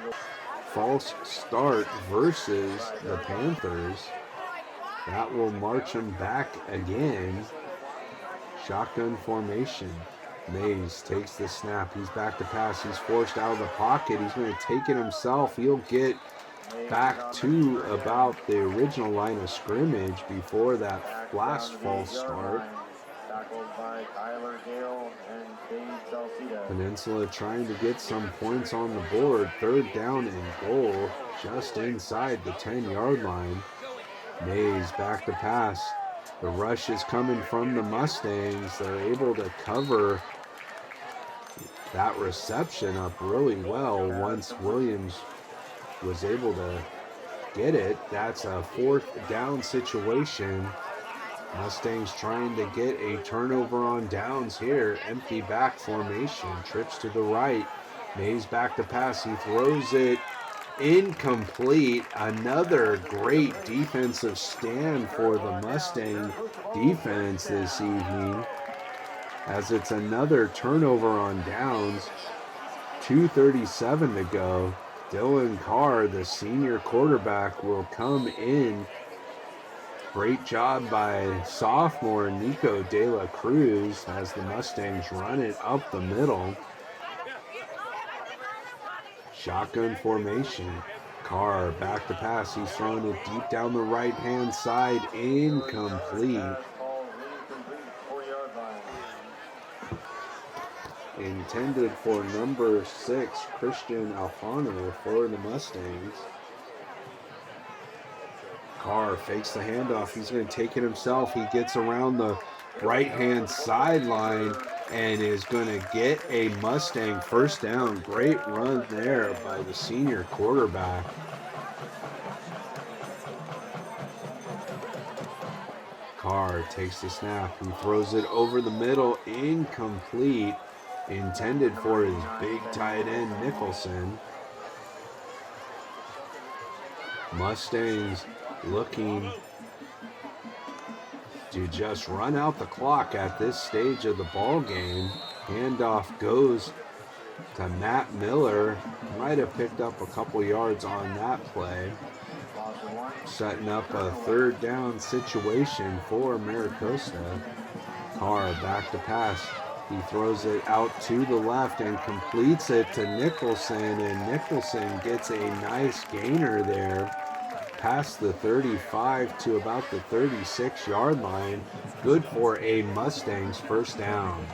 false start versus the Panthers. That will march them back again. Shotgun formation. Mays takes the snap. He's back to pass. He's forced out of the pocket. He's going to take it himself. He'll get back to about the original line of scrimmage before that last false start. Tackled by Tyler Gale and Dave Salceda. Peninsula trying to get some points on the board. 3rd down and goal just inside the 10-yard line. Mays back to pass. The rush is coming from the Mustangs. They're able to cover that reception up really well once Williams was able to get it. That's a 4th down situation. Mustangs trying to get a turnover on downs here. Empty back formation. Trips to the right. Mays back to pass. He throws it incomplete. Another great defensive stand for the Mustang defense this evening, as it's another turnover on downs. 2:37 to go. Dylan Carr, the senior quarterback, will come in. Great job by sophomore Nico De La Cruz as the Mustangs run it up the middle. Shotgun formation. Carr back to pass. He's throwing it deep down the right-hand side. Incomplete. Intended for number 6, Christian Alfano for the Mustangs. Carr fakes the handoff. He's going to take it himself. He gets around the right-hand sideline and is going to get a Mustang first down. Great run there by the senior quarterback. Carr takes the snap. He throws it over the middle. Incomplete. Intended for his big tight end, Nicholson. Mustangs looking to just run out the clock at this stage of the ball game. Handoff goes to Matt Miller. Might have picked up a couple yards on that play. Setting up a 3rd down situation for Maricosta. Carr back to pass. He throws it out to the left and completes it to Nicholson, and Nicholson gets a nice gainer there past the 35 to about the 36-yard line. Good for a Mustangs first down.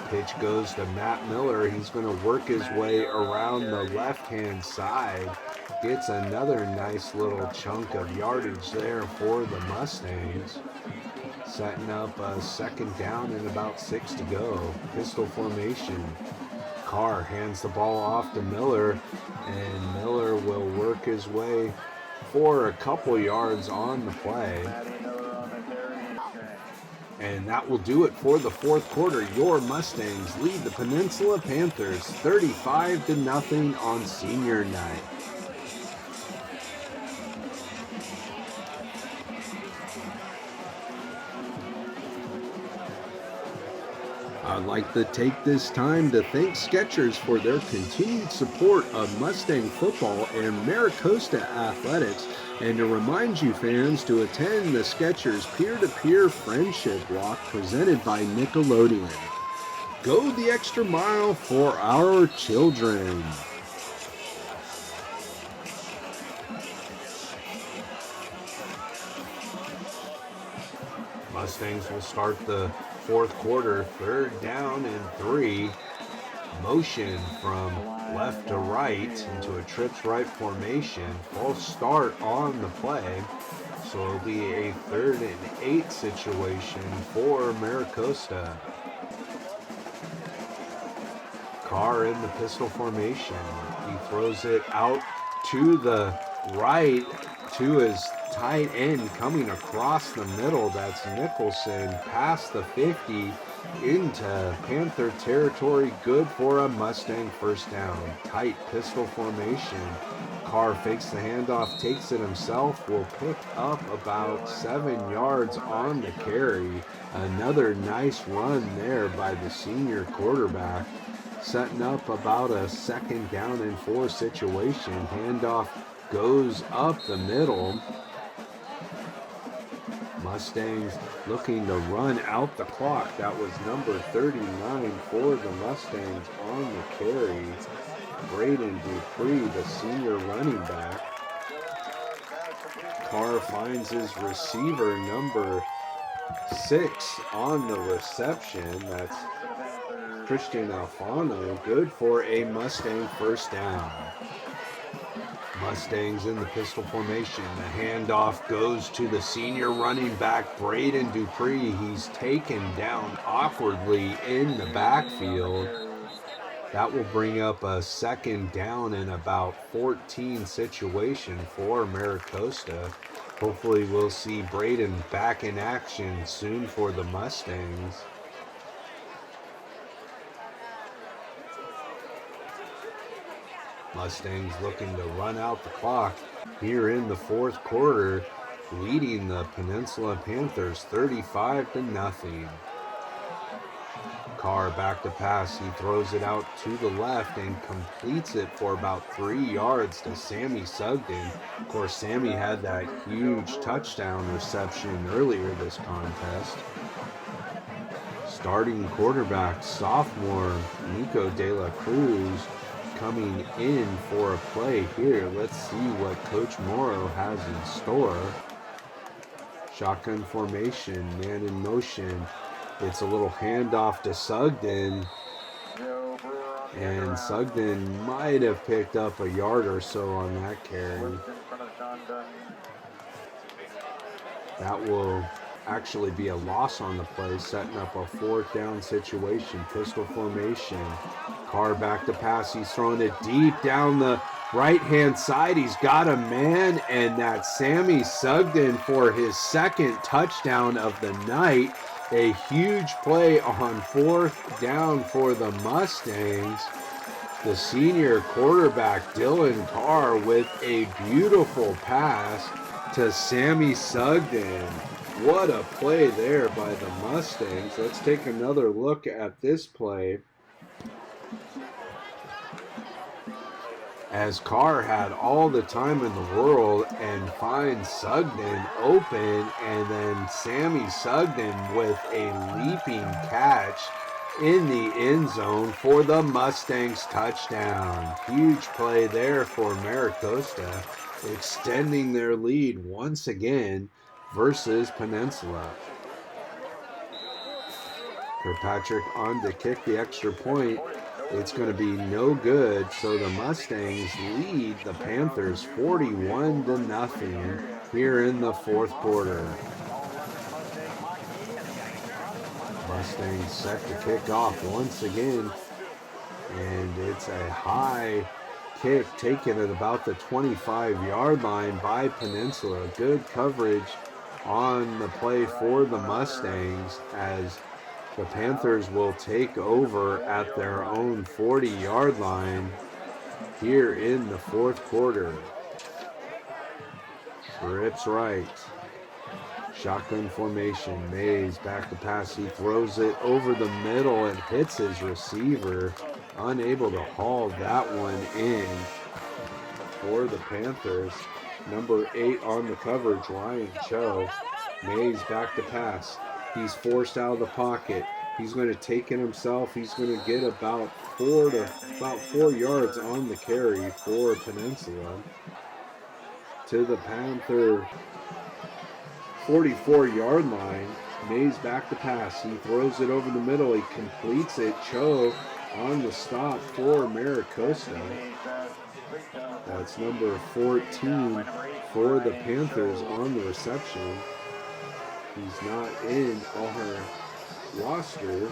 Pitch goes to Matt Miller. He's going to work his way around the left-hand side. Gets another nice little chunk of yardage there for the Mustangs. Setting up a 2nd down and about 6 to go. Pistol formation. Carr hands the ball off to Miller, and Miller will work his way for a couple yards on the play. And that will do it for the 4th quarter. Your Mustangs lead the Peninsula Panthers 35-0 on senior night. I'd like to take this time to thank Skechers for their continued support of Mustang football and MiraCosta athletics, and to remind you fans to attend the Skechers peer-to-peer friendship walk presented by Nickelodeon. Go the extra mile for our children. Mustangs will start the fourth quarter, 3rd down and 3. Motion from left to right into a trips right formation. False start on the play. So it'll be a 3rd and 8 situation for MiraCosta. Carr in the pistol formation. He throws it out to the right to his tight end coming across the middle. That's Nicholson past the 50 into Panther territory. Good for a Mustang first down. Tight pistol formation. Carr fakes the handoff, takes it himself, will pick up about 7 yards on the carry. Another nice run there by the senior quarterback, setting up about a 2nd down and 4 situation. Handoff goes up the middle. Mustangs looking to run out the clock. That was number 39 for the Mustangs on the carry. Braden Dupree, the senior running back. Carr finds his receiver, number 6, on the reception. That's Christian Alfano. Good for a Mustang first down. Mustangs in the pistol formation. The handoff goes to the senior running back, Braden Dupree. He's taken down awkwardly in the backfield. That will bring up a 2nd down and about 14 situation for MiraCosta. Hopefully we'll see Braden back in action soon for the Mustangs. Mustangs looking to run out the clock here in the 4th quarter, leading the Peninsula Panthers 35-0. Carr back to pass. He throws it out to the left and completes it for about 3 yards to Sammy Sugden. Of course, Sammy had that huge touchdown reception earlier this contest. Starting quarterback, sophomore Nico De La Cruz, coming in for a play here. Let's see what Coach Morrow has in store. Shotgun formation, man in motion. It's a little handoff to Sugden, and Sugden might have picked up a yard or so on that carry. That will actually be a loss on the play, setting up a 4th down situation. Pistol formation. Carr back to pass. He's throwing it deep down the right-hand side. He's got a man, and that's Sammy Sugden for his 2nd touchdown of the night. A huge play on 4th down for the Mustangs. The senior quarterback, Dylan Carr, with a beautiful pass to Sammy Sugden. What a play there by the Mustangs. Let's take another look at this play. As Carr had all the time in the world and finds Sugden open, and then Sammy Sugden with a leaping catch in the end zone for the Mustangs touchdown. Huge play there for MiraCosta, extending their lead once again versus Peninsula. Kirkpatrick on to kick the extra point. It's going to be no good, so the Mustangs lead the Panthers 41-0 here in the 4th quarter. Mustangs set to kick off once again, and it's a high kick taken at about the 25-yard line by Peninsula. Good coverage on the play for the Mustangs as the Panthers will take over at their own 40-yard line here in the 4th quarter. Trips right. Shotgun formation. Mays back to pass. He throws it over the middle and hits his receiver. Unable to haul that one in for the Panthers. Number 8 on the coverage, Ryan Cho. Mays back to pass. He's forced out of the pocket. He's going to take it himself. He's going to get about 4 yards on the carry for Peninsula. To the Panther 44-yard line. Mays back to pass. He throws it over the middle. He completes it. Cho on the stop for Maricosta. That's number 14 for the Panthers on the reception. He's not in our roster,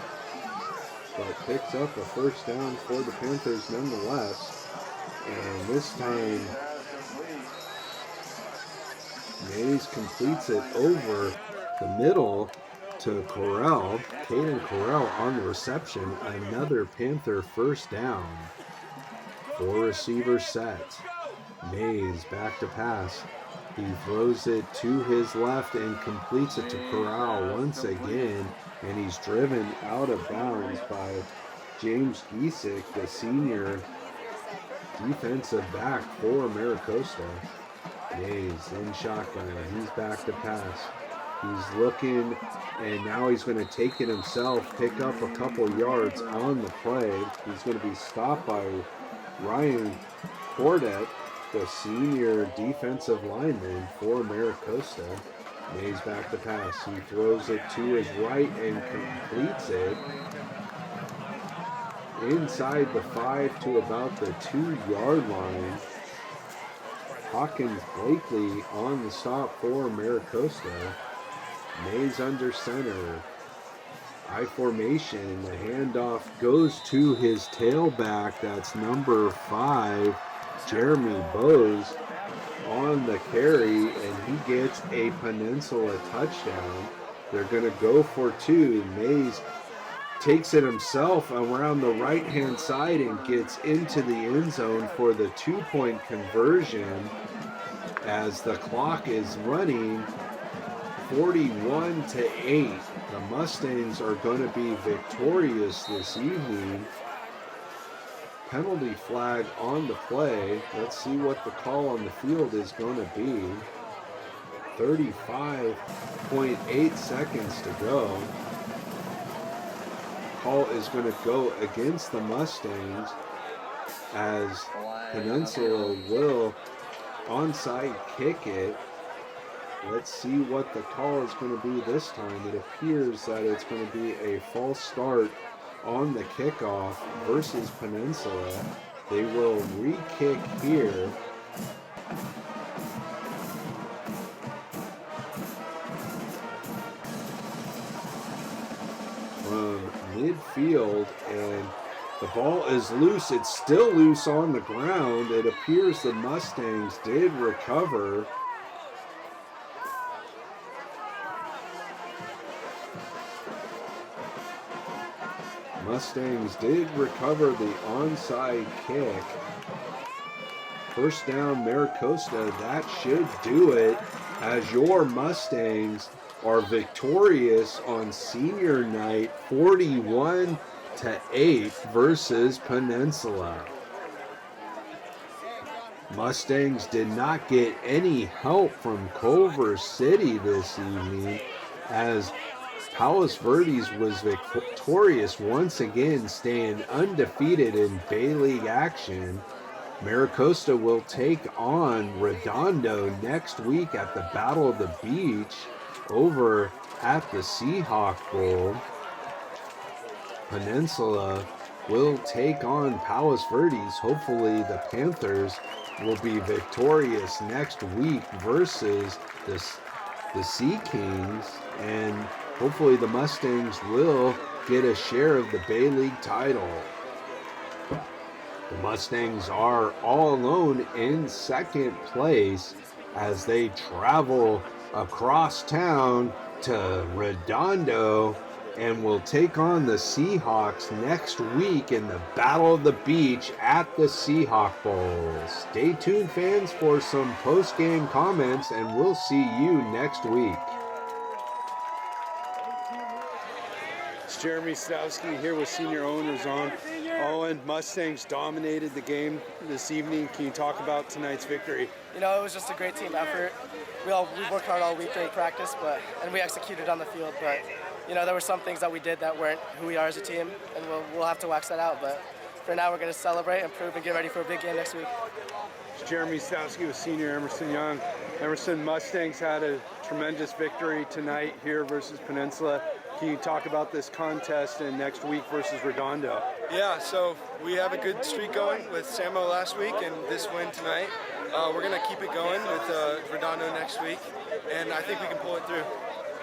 but picks up a first down for the Panthers nonetheless. And this time, Mays completes it over the middle to Corral. Caden Corral on the reception. Another Panther first down. 4 receivers set. Mays back to pass. He throws it to his left and completes it to Corral once again. And he's driven out of bounds by James Giesick, the senior defensive back for Maricosta. Mays in shotgun. He's back to pass. He's looking, and now he's going to take it himself, pick up a couple yards on the play. He's going to be stopped by Ryan Cordet, the senior defensive lineman for Maricosta. Mays back to pass. He throws it to his right and completes it inside the 5 to about the 2-yard line. Hawkins Blakely on the stop for Maricosta. Mays under center. I formation. The handoff goes to his tailback. That's number 5, Jeremy Bowes, on the carry, and he gets a Peninsula touchdown. They're going to go for 2. Mays takes it himself around the right-hand side and gets into the end zone for the 2-point conversion as the clock is running 41-8. The Mustangs are going to be victorious this evening. Penalty flag on the play. Let's see what the call on the field is going to be. 35.8 seconds to go. Call is going to go against the Mustangs as Peninsula will onside kick it. Let's see what the call is going to be this time. It appears that it's going to be a false start on the kickoff versus Peninsula. They will re-kick here. From midfield, and the ball is loose. It's still loose on the ground. It appears the Mustangs did recover. Mustangs did recover the onside kick. First down, Maricosta. That should do it, as your Mustangs are victorious on senior night 41-8 versus Peninsula. Mustangs did not get any help from Culver City this evening, as Palos Verdes was victorious once again, staying undefeated in Bay League action. Maricosta will take on Redondo next week at the Battle of the Beach over at the Seahawk Bowl. Peninsula will take on Palos Verdes. Hopefully the Panthers will be victorious next week versus the Sea Kings, and hopefully the Mustangs will get a share of the Bay League title. The Mustangs are all alone in second place as they travel across town to Redondo and will take on the Seahawks next week in the Battle of the Beach at the Seahawk Bowl. Stay tuned, fans, for some post-game comments, and we'll see you next week. It's Jeremy Stowski here with senior Owen Razon. Owen, Mustangs dominated the game this evening. Can you talk about tonight's victory? You know, it was just a great team effort. We worked hard all week during practice, and we executed on the field. But you know, there were some things that we did that weren't who we are as a team, and we'll have to wax that out. But for now, we're going to celebrate, improve, and get ready for a big game next week. It's Jeremy Stowski with senior Emerson Young. Emerson, Mustangs had a tremendous victory tonight here versus Peninsula. Can you talk about this contest and next week versus Redondo? Yeah, so we have a good streak going with Samo last week and this win tonight. We're going to keep it going with Redondo next week, and I think we can pull it through.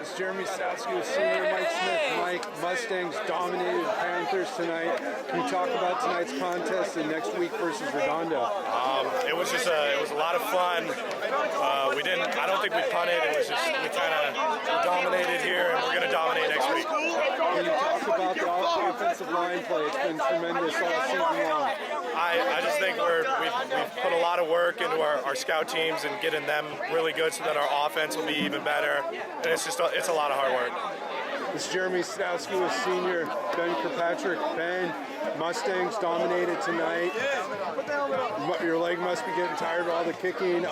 It's Jeremy Stowski with senior Mike Smith. Mike, Mustangs dominated Panthers tonight. Can you talk about tonight's contest and next week versus Redondo? It was a lot of fun. I don't think we punted. It was just we kind of dominated here, and we're going to dominate next week. Can you talk about the offensive line play? It's been tremendous all season long. I just think we've put a lot of work into our scout teams and getting them really good so that our offense will be even better. And it's a lot of hard work. It's Jeremy Stowski with senior Ben Kirkpatrick. Ben, Mustangs dominated tonight. Your leg must be getting tired of all the kicking.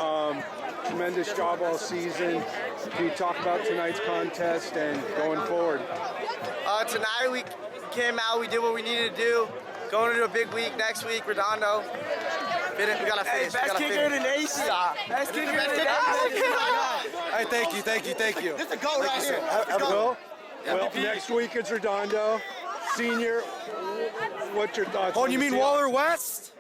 Tremendous job all season. Can you talk about tonight's contest and going forward? Tonight we came out, we did what we needed to do. Going into a big week next week, Redondo. We gotta finish. Best kicker in the nation. Best kicker in the nation. All right, thank you. This is a goal right here. Well, next week it's Redondo. Senior, what's your thoughts? Oh, you mean Waller West?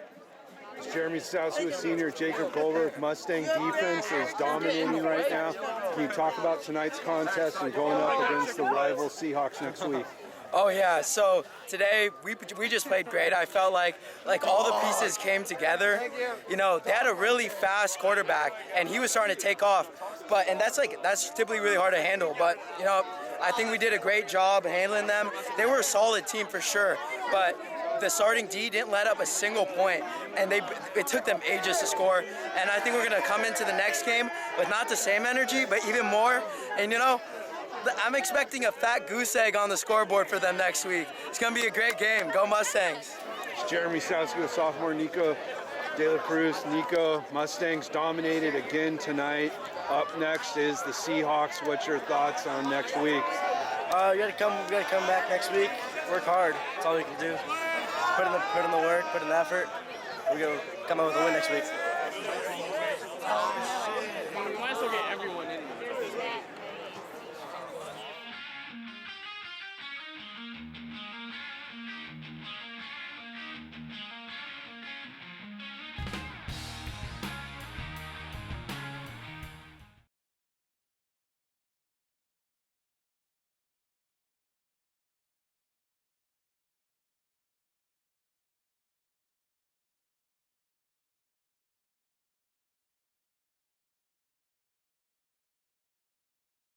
It's Jeremy Stowski with senior Jacob Goldberg. Mustang defense is dominating right now. Can you talk about tonight's contest and going up against the rival Seahawks next week? Oh yeah, so today we just played great. I felt like all the pieces came together. You know, they had a really fast quarterback and he was starting to take off. And that's typically really hard to handle. But you know, I think we did a great job handling them. They were a solid team for sure, but the starting D didn't let up a single point, and it took them ages to score. And I think we're gonna come into the next game with not the same energy, but even more. And you know, I'm expecting a fat goose egg on the scoreboard for them next week. It's going to be a great game. Go Mustangs. It's Jeremy Stowski with sophomore Nico De La Cruz. Nico, Mustangs dominated again tonight. Up next is the Seahawks. What's your thoughts on next week? We gotta come back next week. Work hard. That's all we can do. Put in the work, put in the effort. We're gonna come out with a win next week.